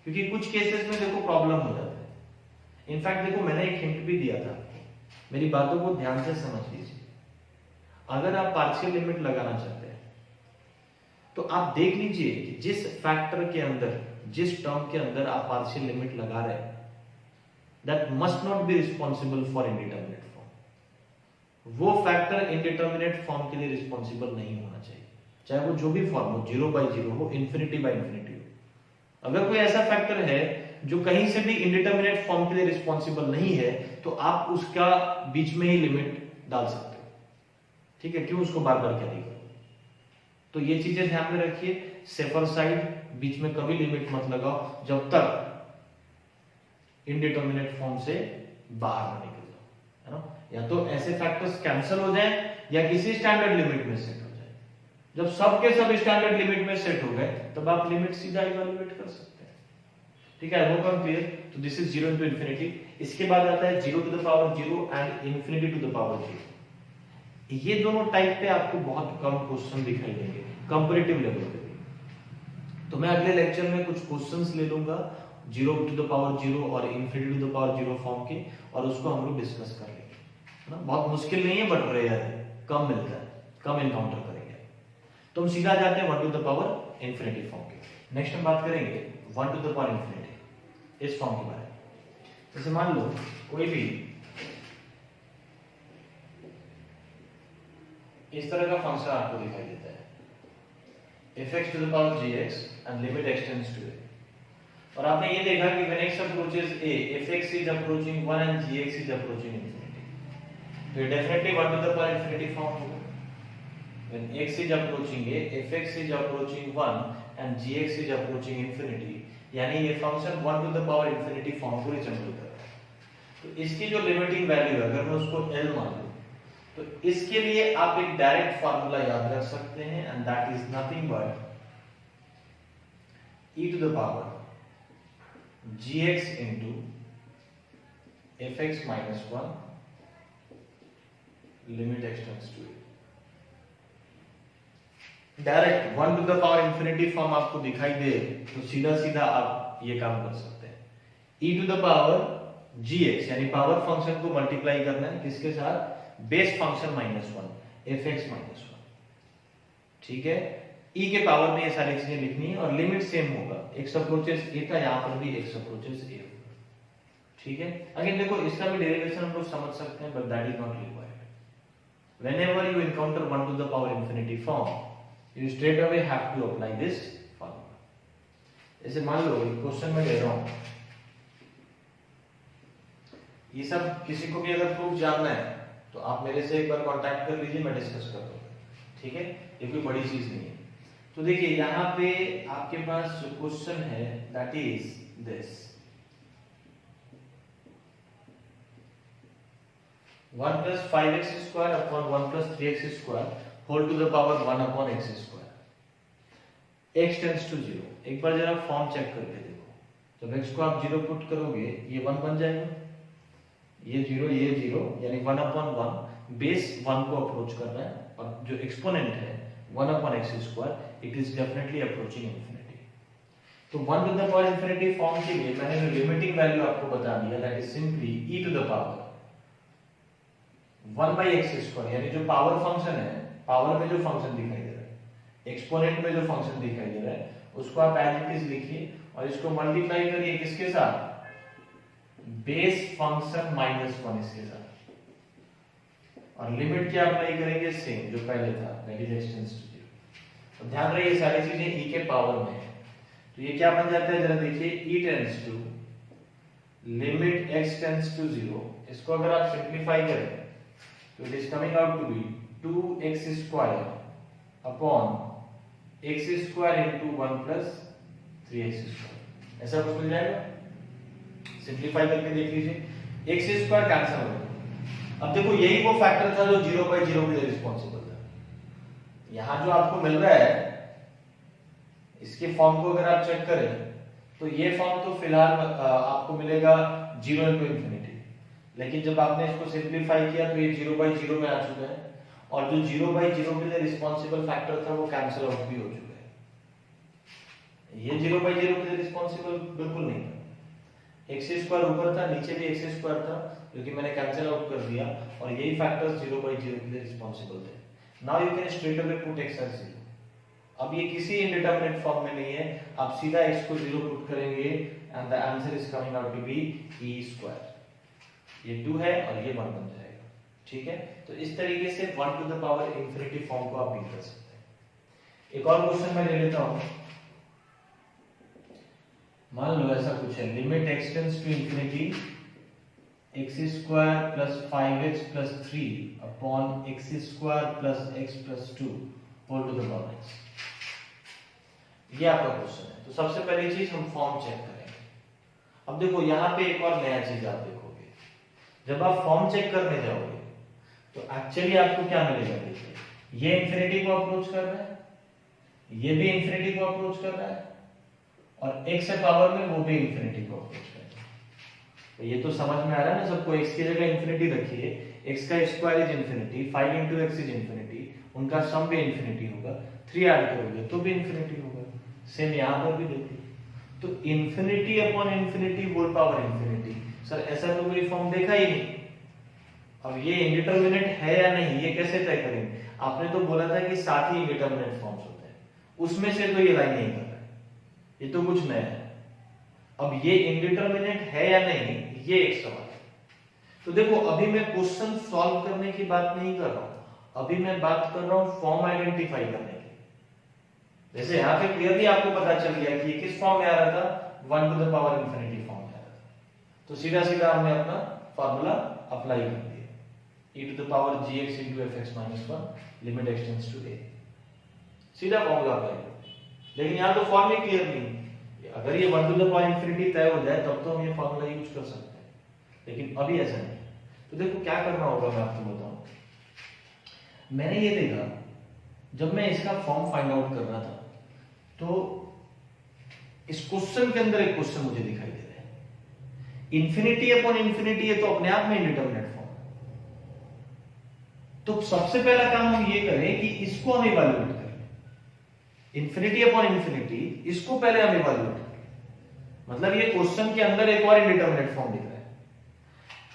क्योंकि कुछ केसेस में देखो प्रॉब्लम हो जाता है। इनफैक्ट देखो मैंने एक हिंट भी दिया था, मेरी बातों को ध्यान से समझ लीजिए। अगर आप पार्शियल लिमिट लगाना चाहते हैं तो आप देख लीजिए कि जिस फैक्टर के अंदर, जिस टर्म के अंदर आप पार्शियल लिमिट लगा रहे हैं, that must not be responsible for indeterminate form. वो फैक्टर इंडिटरमिनेट फॉर्म के लिए रिस्पॉन्सिबल नहीं होना चाहिए, चाहे वो जो भी फॉर्म हो, 0/0 हो, ∞/∞ हो। अगर कोई ऐसा फैक्टर है जो कहीं से भी इंडिटरमिनेट फॉर्म के लिए रिस्पॉन्सिबल नहीं है, तो आप उसका बीच में ही लिमिट डाल सकते हो। ठीक है, क्यों उसको बार बार कैरी करो। तो ये चीजें ध्यान में रखिए, सेफर साइड, बीच में कभी लिमिट मत लगाओ जब तक इंडिटरमिनेट फॉर्म से बाहर ना निकल जाओ, है ना। या तो ऐसे फैक्टर्स कैंसिल हो जाए या किसी स्टैंडर्ड लिमिट में सेट हो जाए। जब सब के सब स्टैंडर्ड लिमिट में सेट हो गए तब आप लिमिट सीधा इवैल्यूएट कर सकते हैं। ठीक ठीक है, वो कम क्लियर। तो दिस इज 0 into infinity। इसके बाद आता है 0 to the power 0 and infinity to the power 0। ये दोनों टाइप पे आपको बहुत कम क्वेश्चन दिखाई देंगे कंपैरेटिव लेवल पे। तो मैं अगले लेक्चर में कुछ क्वेश्चंस ले लूंगा 0 to the power 0 और infinity to the power 0 form के, और उसको हम लोग डिस्कस कर लेंगे, है ना। बहुत मुश्किल नहीं है बट रेयर है, कम मिलता है, कम एनकाउंटर करेंगे। तो हम सीधा जाते हैं 1 to the power infinity form के। नेक्स्ट हम बात करेंगे 1 to the power infinity इस फॉर्म के बारे में। जैसे मान लो कोई भी इस तरह का फंक्शन आपको दिखाई देता है fx to the power gx and limit x tends to a, और आपने ये देखा कि when x approaches a fx is approaching 1 and gx is approaching infinity, तो ये definitely 1 to the power infinity form होगा। when x is approaching a fx is approaching 1 and gx is approaching infinity, यानी ये function 1 to the power infinity form को resemble कर रहा है। तो इसकी जो लिमिटिंग वैल्यू है अगर मैं उसको l मान लूं, तो इसके लिए आप एक डायरेक्ट फार्मूला याद रख सकते हैं and that is nothing but e to the power gx into fx minus 1 limit x tends to a। Direct 1 to the power infinity form आपको दिखाई दे तो सीधा सीधा आप ये काम कर सकते हैं। e to the power gx यानी पावर फंक्शन को मल्टीप्लाई करना है किसके साथ, बेस फंक्शन -1 fx -1, ठीक है। e के पावर में ये सारी चीजें लिखनी है और लिमिट सेम होगा, x अप्रोचेस a था, यहां पर भी x अप्रोचेस a होगा, ठीक है। अगेन देखो इसका भी डेरिवेशन हम लोग समझ सकते हैं but that is not required. Whenever you encounter 1 to the power infinity form you straight away have to apply this formula. जैसे मान लो क्वेश्चन में ले रहा हूं, ये सब किसी को भी अगर प्रूफ जानना है तो आप मेरे से एक बार कांटेक्ट कर लीजिए, मैं डिस्कस कर दूंगा, ठीक है। ये कोई बड़ी चीज नहीं है। तो देखिए यहां पे आपके पास जो क्वेश्चन है that is this 1 plus 5x square upon 1 plus 3x square whole to the power 1 upon x square, x tends to 0। एक बार जरा फॉर्म चेक करके देखो, जब x को आप 0 पुट करोगे ये 1 बन जाएगा, ये 0 ये 0 यानी 1 upon 1 बेस 1 को अप्रोच कर रहा है, और जो एक्सपोनेंट है 1 upon x square it is definitely approaching infinity. तो 1 to the power infinity form के लिए मैंने जो लिमिटिंग वैल्यू आपको बता दिया that is simply e to the power 1 by x square, यानी जो पावर फंक्शन है, पावर में जो फंक्शन दिखाई दे रहा है, एक्सपोनेंट में जो फंक्शन दिखाई दे रहा है उसको आप एज इट इज लिखिए और इसको मल्टीप्लाई करिए किसके साथ, बेस फंक्शन -1 इसके साथ, और लिमिट क्या अप्लाई करेंगे, सेम जो पहले था that is x tends to 0। तो ध्यान रखिए सारी चीजें e के पावर में है, तो ये क्या बन जाता है जरा देखिए, e tends to limit x tends to 0। इसको अगर आप सिंपलीफाई करें तो it is coming out to be 2x square upon x square into 1 plus 3x square, ऐसा कुछ मिल जाएगा। सिंपलीफाई करके देख लीजिए x स्क्वायर कैंसिल हो गया। अब देखो यही वो फैक्टर था जो 0/0 के लिए रिस्पांसिबल था। यहां जो आपको मिल रहा है इसके फॉर्म को अगर आप चेक करें तो ये फॉर्म तो फिलहाल आपको मिलेगा 0 into infinity, लेकिन जब आपने इसको सिंपलीफाई किया तो ये 0/0 में आ चुका है, और जो 0/0 के लिए रिस्पांसिबल फैक्टर था वो कैंसिल आउट भी हो चुका है। ये 0/0 के लिए रिस्पांसिबल बिल्कुल नहीं था, x स्क्वायर ऊपर था, नीचे भी x स्क्वायर था, जो कि मैंने कैंसिल आउट कर दिया, और यही फैक्टर्स 0/0 के लिए रिस्पांसिबल थे। Now you can straight away put x as 0। अब ये किसी इंडिटरमिनेट फॉर्म में नहीं है, आप सीधा x को 0 पुट करेंगे and the answer is coming out to be e square. ये 2 है और ये 1 बन जाएगा, ठीक है। तो इस तरीके से 1 to the power infinity form को आप भी कर सकते हैं। एक और क्वेश्चन मैं ले लेता हूं, मान लो ऐसा कुछ है, limit x tends to infinity x square plus 5x plus 3 upon x square plus x plus 2 whole to the power x। ये आपका क्वेश्चन है। तो सबसे पहली चीज हम फॉर्म चेक करेंगे। अब देखो यहाँ पे एक और नया चीज आप देखोगे, जब आप फॉर्म चेक करने जाओगे तो एक्चुअली आपको क्या मिलेगा, देखिए ये इंफिनिटी को अप्रोच कर रहा है, ये भी इंफिनिटी को अप्रोच कर रहा है, और x है पावर में वो भी इंफिनिटी को अप्रोच करेगा। तो ये तो समझ में आ रहा है ना सबको, x की जगह इंफिनिटी रखिए, x का square is infinity, 5 into x is infinity, उनका सम भी इंफिनिटी होगा, 3 ऐड करोगे तो भी इंफिनिटी होगा। सेम यहां पर भी देखिए, तो infinity upon infinity whole power infinity, sir ऐसा तो कोई फॉर्म देखा ही नहीं। अब ये इंडिटरमिनेट है या नहीं ये कैसे तय करेंगे? आपने तो बोला था कि 7 ही इंडिटरमिनेट फॉर्म्स होते हैं, उसमें से तो ये लाइन नहीं कर रहा है, ये तो कुछ नया है। अब ये इंडिटरमिनेट है या नहीं ये एक सवाल है। तो देखो अभी मैं क्वेश्चन सॉल्व करने की बात नहीं कर रहा हूं, अभी मैं बात कर रहा हूं फॉर्म आइडेंटिफाई करने की। जैसे यहां पे क्लियरली आपको पता चल गया कि ये किस फॉर्म में आ रहा था, 1 to the power infinity form में आ रहा था, तो सीधा सीधा हमने अपना फार्मूला अप्लाई कर दिया, e to the power gx into fx minus 1 limit extends to a, सीधा फॉर्मूला अप्लाई कर दिया। लेकिन यहां तो फॉर्म ही क्लियर नहीं, अगर ये 1 to the power infinity तय हो जाए तब तो हम ये फॉर्मूला यूज कर सकते हैं, लेकिन अभी ऐसा नहीं। तो देखो क्या करना होगा मैं आपको बताऊं। मैंने ये देखा जब मैं इसका फॉर्म फाइंड आउट कर रहा था तो इस क्वेश्चन के अंदर एक क्वेश्चन मुझे दिखाई दे रहा है, इंफिनिटी अपॉन इंफिनिटी है तो अपने आप में इंडिटरमिनेट फॉर्म। तो सबसे पहला काम हम ये करें कि इसको हम इवैल्यूएट करें, इंफिनिटी अपॉन इंफिनिटी इसको पहले हम इवैल्यूएट करें। मतलब ये क्वेश्चन के अंदर एक और इंडिटरमिनेट फॉर्म दिख रहा है,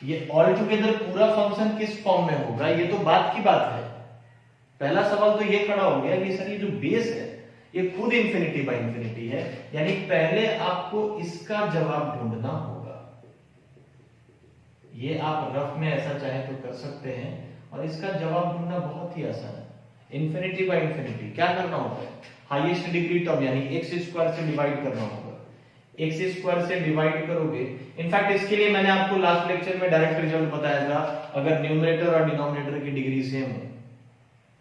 ये ऑल टुगेदर पूरा फंक्शन किस फॉर्म में होगा ये तो बात की बात है। पहला सवाल तो ये खड़ा हो गया कि सर ये जो बेस है ये खुद इंफिनिटी बाय इंफिनिटी है, यानी पहले आपको इसका जवाब ढूंढना होगा। ये आप रफ में ऐसा चाहे तो कर सकते हैं, और इसका जवाब ढूंढना बहुत ही आसान है। इंफिनिटी बाय इंफिनिटी क्या करना होता है, हाईएस्ट डिग्री टर्म यानी एक्स स्क्वायर से डिवाइड करना होगा, एक्स स्क्वायर से डिवाइड करोगे। इनफैक्ट इसके लिए मैंने आपको लास्ट लेक्चर में डायरेक्ट रिजल्ट बताया था, अगर न्यूमरेटर और डिनोमिनेटर की डिग्री सेम हो,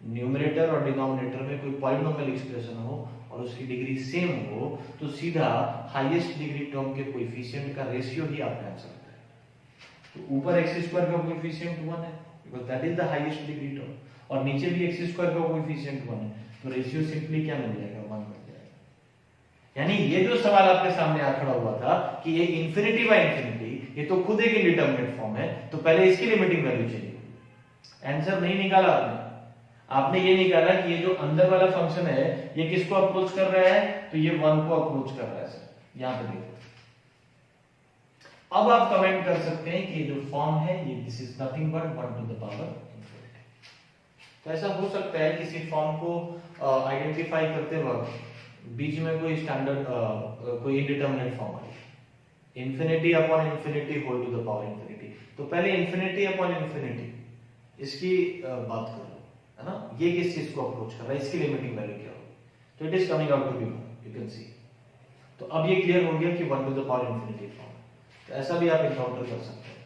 न्यूमरेटर और डिनोमिनेटर में कोई पॉलिनोमियल एक्सप्रेशन हो और उसकी डिग्री सेम हो तो सीधा हाईएस्ट डिग्री टर्म के कोएफिशिएंट का रेशियो ही आप जान सकते हैं। तो ऊपर एक्स स्क्वायर का कोएफिशिएंट 1 है because that is the highest degree term, और नीचे भी एक्स स्क्वायर का कोएफिशिएंट 1 है, तो रेशियो सिंपली क्या मिल जाएगा, 1 मिल जाएगा। यानी ये जो सवाल आपके सामने आ खड़ा हुआ था कि ये इंफिनिटी बाय इंफिनिटी ये तो खुद एक इंडिटरमिनेट फॉर्म है, तो पहले इसकी लिमिटिंग वैल्यू चाहिए। आंसर नहीं निकाला आपने ये निकाला कि ये जो अंदर वाला फंक्शन है ये किसको अप्रोच कर रहा है, तो ये 1 को अप्रोच कर रहा है सर, यहां पे देखो। अब आप कमेंट कर सकते हैं कि ये जो फॉर्म है ये this is nothing but 1 to the power infinity। तो ऐसा हो सकता है किसी फॉर्म को आइडेंटिफाई करते वक्त बीच में कोई स्टैंडर्ड कोई इंडिटरमिनेट फॉर्म है, infinity upon infinity whole to the power infinity, तो पहले इंफिनिटी अपॉन इंफिनिटी इसकी बात करो, है ना, ये किस चीज को अप्रोच कर रहा है, इसकी लिमिटिंग वैल्यू क्या होगी, तो it is coming out to be 1, you can see. तो अब ये क्लियर हो गया कि 1 to the power infinity form, तो ऐसा भी आप एनकाउंटर कर सकते हैं।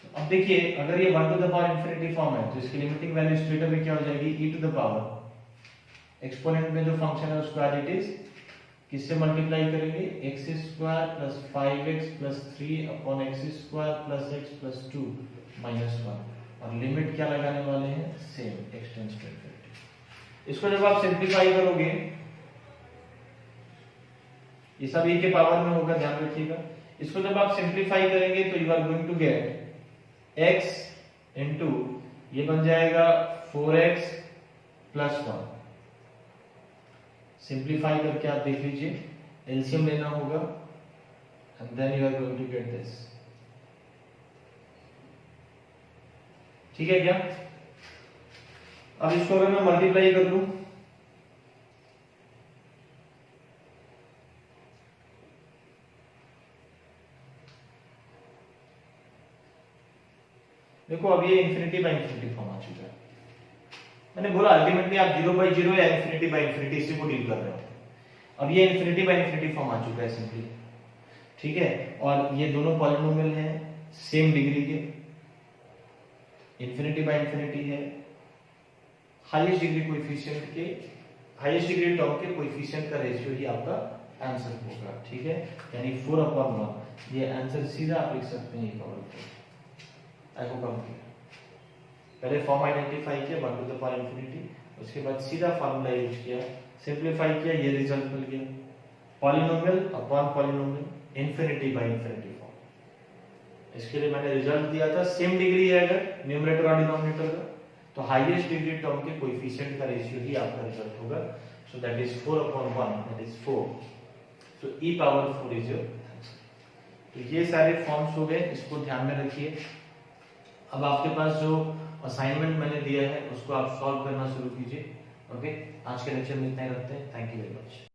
तो अब देखिए अगर ये 1 to the power infinity form है तो इसकी लिमिटिंग वैल्यू स्ट्रेट अवे क्या हो जाएगी, e to the power exponent में जो फंक्शन है उसको एज इट इज किससे मल्टीप्लाई करेंगे, x square plus 5x plus 3 upon x square plus x plus 2 minus 1, और लिमिट क्या लगाने वाले हैं, same x tends to infinity. इसको जब आप सिंपलीफाई करोगे ये सब e के पावर में होगा, ध्यान रखिएगा। इसको जब आप सिंपलीफाई करेंगे तो you are going to get x into ये बन जाएगा 4x प्लस 1। सिंपलीफाई करके आप देख लीजिए, एलसीएम लेना होगा and then you are going to get this, ठीक है क्या। अब इसको अगर मैं मल्टीप्लाई कर लूं देखो अब ये इंफिनिटी बाय इंफिनिटी फॉर्म आ चुका है। मैंने बोला अल्टीमेटली आप 0/0 या इंफिनिटी बाय इंफिनिटी इसी को डील कर रहे हो। अब ये इंफिनिटी बाय इंफिनिटी फॉर्म आ चुका है सिंपली, ठीक है, और ये दोनों पॉलिनोमियल हैं सेम डिग्री के, इंफिनिटी बाय इंफिनिटी है, हाईएस्ट डिग्री कोएफिशिएंट के, हाईएस्ट डिग्री टर्म के कोएफिशिएंट का रेशियो ही आपका आंसर होगा, ठीक है, यानी 4/1। ये आंसर सीधा आप लिख सकते हैं, ये कवर आई होप आप पहले फॉर्म आइडेंटिफाई किया 1 to the power infinity, उसके बाद सीधा फार्मूला यूज किया, सिंपलीफाई किया, ये रिजल्ट मिल गया। Polynomial upon polynomial, infinity by infinity form. इसके लिए मैंने रिजल्ट दिया था, सेम डिग्री है अगर न्यूमरेटर और डिनोमिनेटर का, तो हाईएस्ट डिग्री टर्म के कोएफिशिएंट का रेशियो ही आपका रिजल्ट होगा। So that is 4/1, that is 4। So e power 4 is your. तो ये सारे फॉर्म्स हो गए, इसको ध्यान में रखिए। अब आपके पास जो असाइनमेंट मैंने दिया है उसको आप सॉल्व करना शुरू कीजिए। ओके, आज के लेक्चर में इतना ही रखते हैं। Thank you very much.